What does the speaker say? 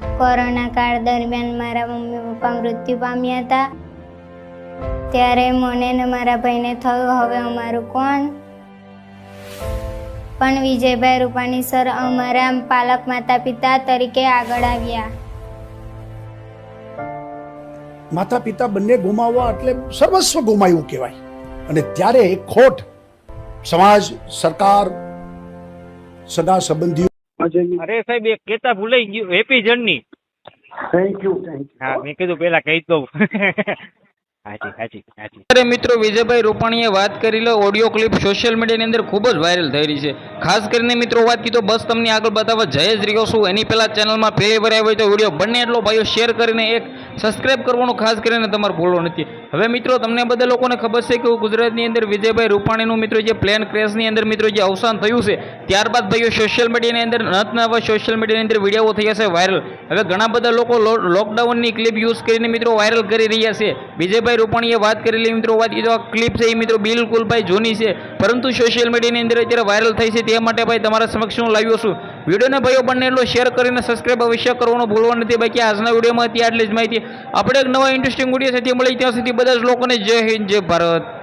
Corona કાળ દરમિયાન મારા મમ્મી પપ્પા મૃત્યુ પામ્યા હતા, ત્યારે મને ને મારા ભાઈને થયું હવે અમારું કોણ. પણ વિજયભાઈ રૂપાણી સર અમારા પાલક માતા પિતા તરીકે આગળ આવ્યા. માતા પિતા બંને ગુમાવવા એટલે સર્વસ્વ ગુમાવ્યું કહેવાય. અને ત્યારે ખોટ સમાજ, સરકાર, સગા સંબંધીઓ. અરે સાહેબ એક કેતા ભૂલાઈ ગયું, હેપી જર્ની. Thank you. હા, મેં કીધું પેલા કહી દઉં. હાજી. અરે મિત્રો, વિજયભાઈ રૂપાણીએ વાત કરી લો ઓડિયો ક્લિપ સોશિયલ મીડિયાની અંદર ખૂબ જ વાયરલ થઈ રહી છે. ખાસ કરીને મિત્રો વાત કીધો બસ તમને આગળ બતાવવા જઈ જ રહ્યો છું. એની પહેલા ચેનલમાં પહેલી વાર આવ્યો તો વિડીયો બંને એટલો ભાઈઓ શેર કરીને એક સબસ્ક્રાઇબ કરવાનું ખાસ કરીને તમારે ભૂલવું નથી. હવે મિત્રો તમને બધા લોકોને ખબર છે કે ગુજરાતની અંદર વિજયભાઈ રૂપાણીનું મિત્રો જે પ્લેન ક્રેશની અંદર મિત્રો જે અવસાન થયું છે, ત્યારબાદ ભાઈઓ સોશિયલ મીડિયાની અંદર નવા સોશિયલ મીડિયાની અંદર વિડીયો થયા છે વાયરલ. હવે ઘણા બધા લોકો લોકડાઉનની ક્લિપ યુઝ કરીને મિત્રો વાયરલ કરી રહ્યા છે. વિજયભાઈ રૂપાણીએ વાત કરેલી મિત્રો વાત કીધો આ ક્લિપ છે એ મિત્રો બિલકુલ ભાઈ જૂની છે, પરંતુ સોશિયલ મીડિયાની અંદર અત્યારે વાયરલ થઈ છે. તે માટે ભાઈ તમારા સમક્ષ હું લાવ્યો છું. વિડીયોને ભાઈઓ બંને એટલો શેર કરીને સબસ્ક્રાઇબ અવશ્ય કરવાનું ભૂલવાનું નથી. બાકી આજના વિડીયોમાં આટલી જ માહિતી. આપણે એક નવા ઇન્ટરેસ્ટિંગ વિડીયો સાથે મળી ત્યાં સુધી બધા જ લોકોને જય હિન્દ, જય ભારત.